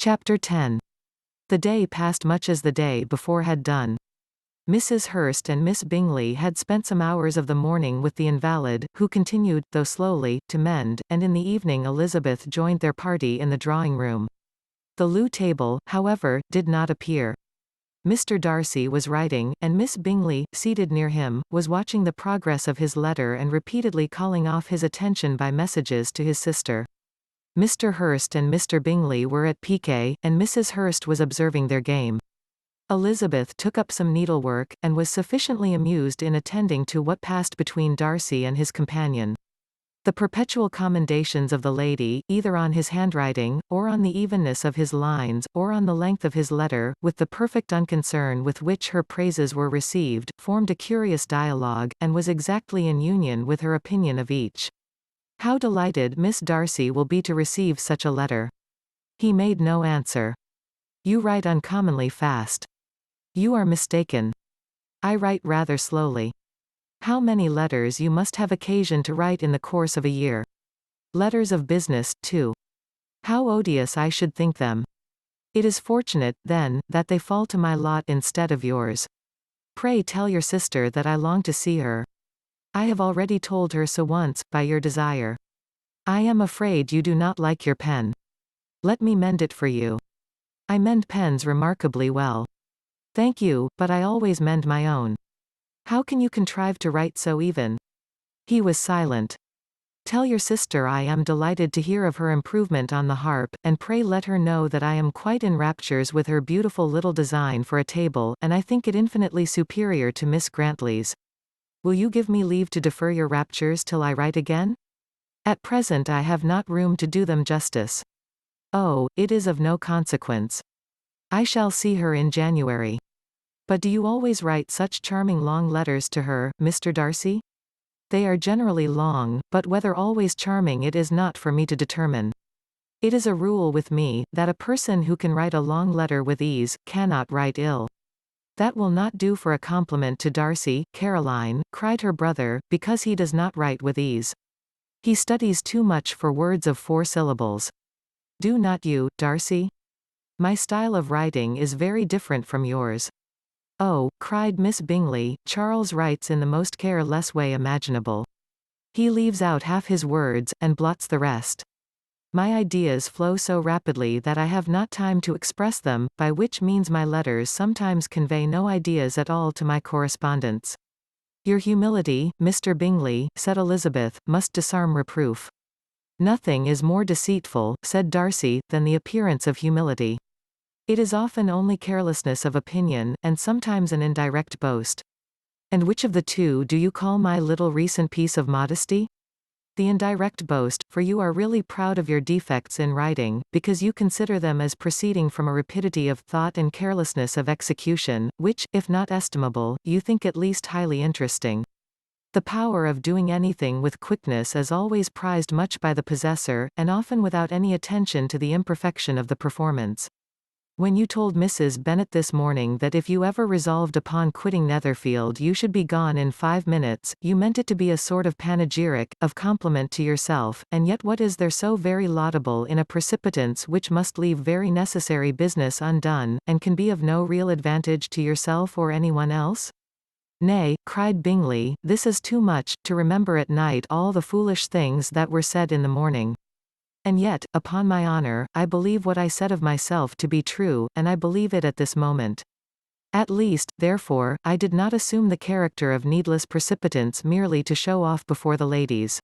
Chapter 10. The day passed much as the day before had done. Mrs. Hurst and Miss Bingley had spent some hours of the morning with the invalid, who continued, though slowly, to mend, and in the evening Elizabeth joined their party in the drawing-room. The loo table, however, did not appear. Mr. Darcy was writing, and Miss Bingley, seated near him, was watching the progress of his letter and repeatedly calling off his attention by messages to his sister. Mr. Hurst and Mr. Bingley were at piquet, and Mrs. Hurst was observing their game. Elizabeth took up some needlework, and was sufficiently amused in attending to what passed between Darcy and his companion. The perpetual commendations of the lady, either on his handwriting, or on the evenness of his lines, or on the length of his letter, with the perfect unconcern with which her praises were received, formed a curious dialogue, and was exactly in union with her opinion of each. How delighted Miss Darcy will be to receive such a letter. He made no answer. You write uncommonly fast. You are mistaken. I write rather slowly. How many letters you must have occasion to write in the course of a year. Letters of business, too. How odious I should think them. It is fortunate, then, that they fall to my lot instead of yours. Pray tell your sister that I long to see her. I have already told her so once, by your desire. I am afraid you do not like your pen. Let me mend it for you. I mend pens remarkably well. Thank you, but I always mend my own. How can you contrive to write so even? He was silent. Tell your sister I am delighted to hear of her improvement on the harp, and pray let her know that I am quite in raptures with her beautiful little design for a table, and I think it infinitely superior to Miss Grantley's. Will you give me leave to defer your raptures till I write again? At present I have not room to do them justice. Oh, it is of no consequence. I shall see her in January. But do you always write such charming long letters to her, Mr. Darcy? They are generally long, but whether always charming it is not for me to determine. It is a rule with me, that a person who can write a long letter with ease, cannot write ill. That will not do for a compliment to Darcy, Caroline, cried her brother, because he does not write with ease. He studies too much for words of 4 syllables. Do not you, Darcy? My style of writing is very different from yours. Oh, cried Miss Bingley, Charles writes in the most careless way imaginable. He leaves out half his words, and blots the rest. My ideas flow so rapidly that I have not time to express them, by which means my letters sometimes convey no ideas at all to my correspondents. Your humility, Mr. Bingley, said Elizabeth, must disarm reproof. Nothing is more deceitful, said Darcy, than the appearance of humility. It is often only carelessness of opinion, and sometimes an indirect boast. And which of the two do you call my little recent piece of modesty? The indirect boast, for you are really proud of your defects in writing, because you consider them as proceeding from a rapidity of thought and carelessness of execution, which, if not estimable, you think at least highly interesting. The power of doing anything with quickness is always prized much by the possessor, and often without any attention to the imperfection of the performance. When you told Mrs. Bennet this morning that if you ever resolved upon quitting Netherfield you should be gone in 5 minutes, you meant it to be a sort of panegyric, of compliment to yourself, and yet what is there so very laudable in a precipitance which must leave very necessary business undone, and can be of no real advantage to yourself or anyone else? Nay, cried Bingley, this is too much, to remember at night all the foolish things that were said in the morning. And yet, upon my honor, I believe what I said of myself to be true, and I believe it at this moment. At least, therefore, I did not assume the character of needless precipitance merely to show off before the ladies.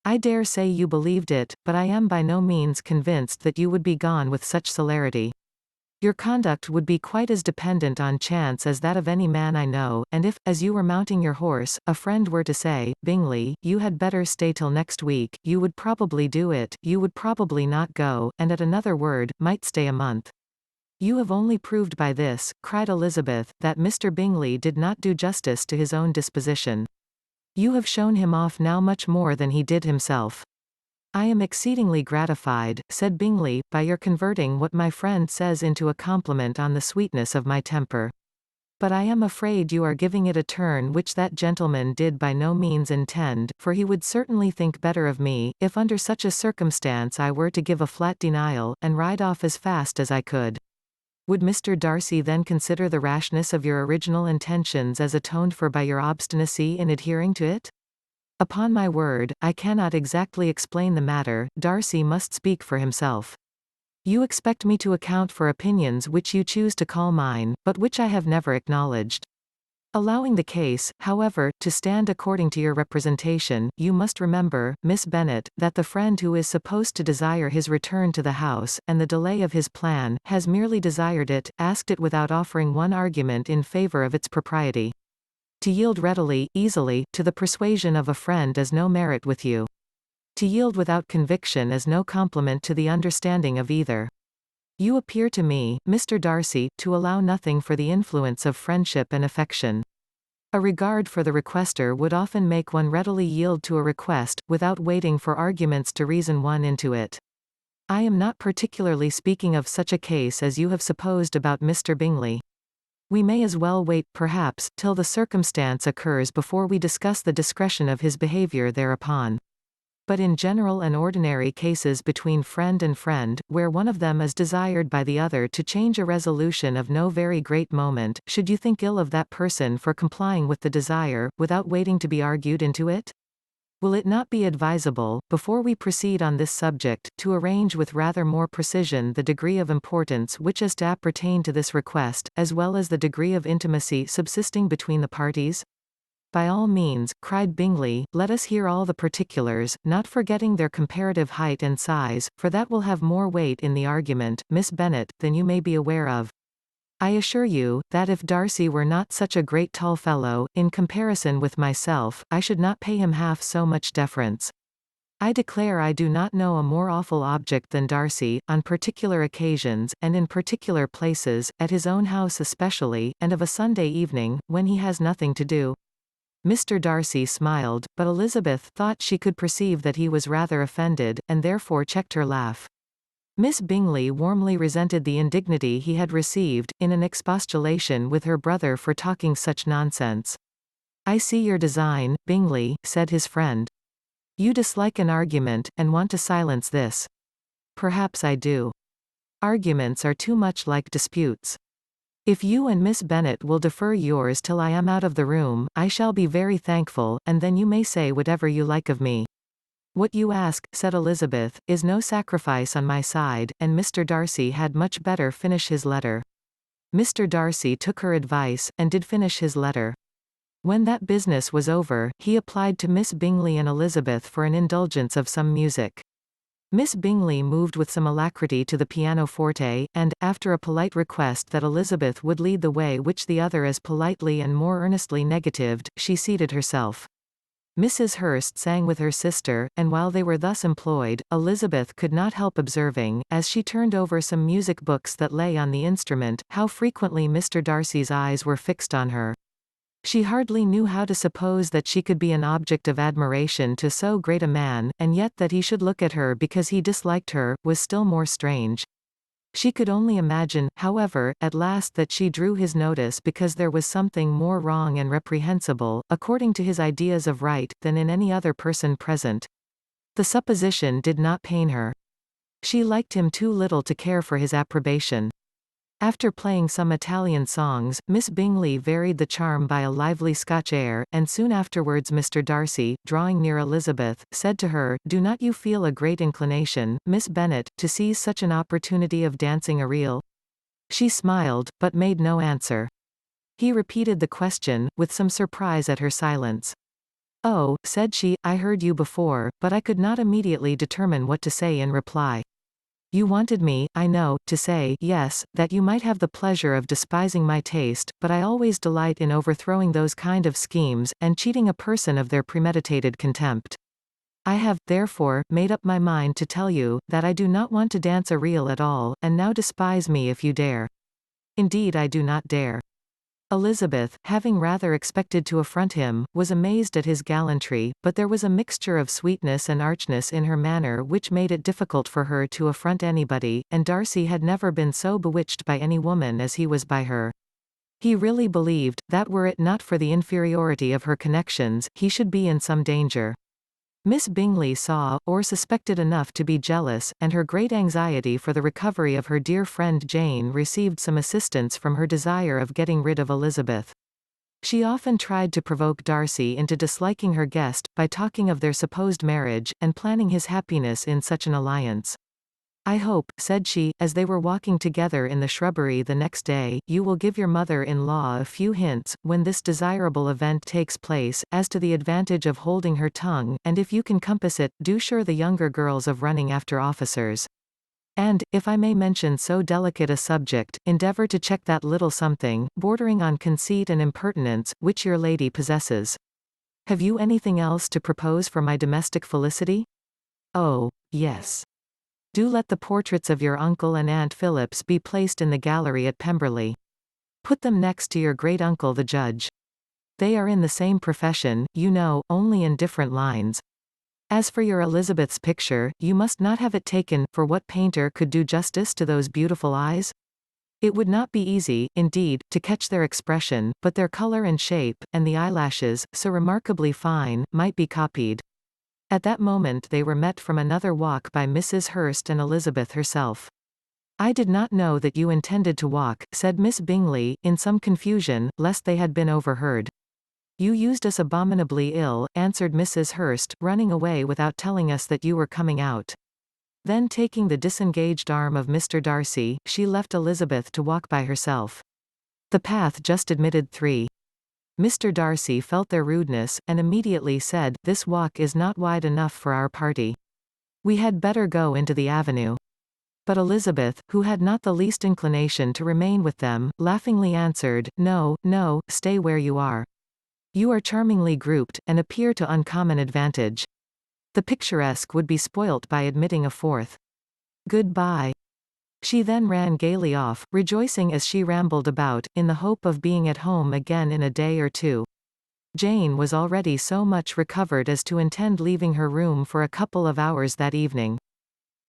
I dare say you believed it, but I am by no means convinced that you would be gone with such celerity. Your conduct would be quite as dependent on chance as that of any man I know, and if, as you were mounting your horse, a friend were to say, Bingley, you had better stay till next week, you would probably do it, you would probably not go, and at another word, might stay a month. You have only proved by this, cried Elizabeth, that Mr. Bingley did not do justice to his own disposition. You have shown him off now much more than he did himself. I am exceedingly gratified, said Bingley, by your converting what my friend says into a compliment on the sweetness of my temper. But I am afraid you are giving it a turn which that gentleman did by no means intend, for he would certainly think better of me, if under such a circumstance I were to give a flat denial, and ride off as fast as I could. Would Mr. Darcy then consider the rashness of your original intentions as atoned for by your obstinacy in adhering to it? Upon my word, I cannot exactly explain the matter. Darcy must speak for himself. You expect me to account for opinions which you choose to call mine, but which I have never acknowledged. Allowing the case, however, to stand according to your representation, you must remember, Miss Bennet, that the friend who is supposed to desire his return to the house, and the delay of his plan, has merely desired it, asked it without offering one argument in favor of its propriety. To yield readily, easily, to the persuasion of a friend is no merit with you. To yield without conviction is no compliment to the understanding of either. You appear to me, Mr. Darcy, to allow nothing for the influence of friendship and affection. A regard for the requester would often make one readily yield to a request, without waiting for arguments to reason one into it. I am not particularly speaking of such a case as you have supposed about Mr. Bingley. We may as well wait, perhaps, till the circumstance occurs before we discuss the discretion of his behaviour thereupon. But in general and ordinary cases between friend and friend, where one of them is desired by the other to change a resolution of no very great moment, should you think ill of that person for complying with the desire, without waiting to be argued into it? Will it not be advisable, before we proceed on this subject, to arrange with rather more precision the degree of importance which is to appertain to this request, as well as the degree of intimacy subsisting between the parties? By all means, cried Bingley, let us hear all the particulars, not forgetting their comparative height and size, for that will have more weight in the argument, Miss Bennet, than you may be aware of. I assure you, that if Darcy were not such a great tall fellow, in comparison with myself, I should not pay him half so much deference. I declare I do not know a more awful object than Darcy, on particular occasions, and in particular places, at his own house especially, and of a Sunday evening, when he has nothing to do. Mr. Darcy smiled, but Elizabeth thought she could perceive that he was rather offended, and therefore checked her laugh. Miss Bingley warmly resented the indignity he had received, in an expostulation with her brother for talking such nonsense. I see your design, Bingley, said his friend. You dislike an argument, and want to silence this. Perhaps I do. Arguments are too much like disputes. If you and Miss Bennet will defer yours till I am out of the room, I shall be very thankful, and then you may say whatever you like of me. What you ask, said Elizabeth, is no sacrifice on my side, and Mr. Darcy had much better finish his letter. Mr. Darcy took her advice, and did finish his letter. When that business was over, he applied to Miss Bingley and Elizabeth for an indulgence of some music. Miss Bingley moved with some alacrity to the pianoforte, and, after a polite request that Elizabeth would lead the way which the other as politely and more earnestly negatived, she seated herself. Mrs. Hurst sang with her sister, and while they were thus employed, Elizabeth could not help observing, as she turned over some music books that lay on the instrument, how frequently Mr. Darcy's eyes were fixed on her. She hardly knew how to suppose that she could be an object of admiration to so great a man, and yet that he should look at her because he disliked her, was still more strange. She could only imagine, however, at last that she drew his notice because there was something more wrong and reprehensible, according to his ideas of right, than in any other person present. The supposition did not pain her. She liked him too little to care for his approbation. After playing some Italian songs, Miss Bingley varied the charm by a lively Scotch air, and soon afterwards Mr. Darcy, drawing near Elizabeth, said to her, do not you feel a great inclination, Miss Bennet, to seize such an opportunity of dancing a reel? She smiled, but made no answer. He repeated the question, with some surprise at her silence. Oh, said she, I heard you before, but I could not immediately determine what to say in reply. You wanted me, I know, to say, yes, that you might have the pleasure of despising my taste, but I always delight in overthrowing those kind of schemes, and cheating a person of their premeditated contempt. I have, therefore, made up my mind to tell you, that I do not want to dance a reel at all, and now despise me if you dare. Indeed I do not dare. Elizabeth, having rather expected to affront him, was amazed at his gallantry, but there was a mixture of sweetness and archness in her manner which made it difficult for her to affront anybody, and Darcy had never been so bewitched by any woman as he was by her. He really believed, that were it not for the inferiority of her connections, he should be in some danger. Miss Bingley saw, or suspected enough to be jealous, and her great anxiety for the recovery of her dear friend Jane received some assistance from her desire of getting rid of Elizabeth. She often tried to provoke Darcy into disliking her guest, by talking of their supposed marriage, and planning his happiness in such an alliance. "I hope," said she, as they were walking together in the shrubbery the next day, "you will give your mother-in-law a few hints, when this desirable event takes place, as to the advantage of holding her tongue, and if you can compass it, do sure the younger girls of running after officers. And, if I may mention so delicate a subject, endeavour to check that little something, bordering on conceit and impertinence, which your lady possesses. Have you anything else to propose for my domestic felicity? Oh, yes. Do let the portraits of your uncle and Aunt Phillips be placed in the gallery at Pemberley. Put them next to your great-uncle the judge. They are in the same profession, you know, only in different lines. As for your Elizabeth's picture, you must not have it taken, for what painter could do justice to those beautiful eyes? It would not be easy, indeed, to catch their expression, but their colour and shape, and the eyelashes, so remarkably fine, might be copied." At that moment they were met from another walk by Mrs. Hurst and Elizabeth herself. "I did not know that you intended to walk," said Miss Bingley, in some confusion, lest they had been overheard. "You used us abominably ill," answered Mrs. Hurst, running away without telling us that you were coming out. Then taking the disengaged arm of Mr. Darcy, she left Elizabeth to walk by herself. The path just admitted 3. Mr. Darcy felt their rudeness, and immediately said, "This walk is not wide enough for our party. We had better go into the avenue." But Elizabeth, who had not the least inclination to remain with them, laughingly answered, "No, no, stay where you are. You are charmingly grouped, and appear to uncommon advantage. The picturesque would be spoilt by admitting a fourth. Good-bye." She then ran gaily off, rejoicing as she rambled about, in the hope of being at home again in a day or 2. Jane was already so much recovered as to intend leaving her room for a couple of hours that evening.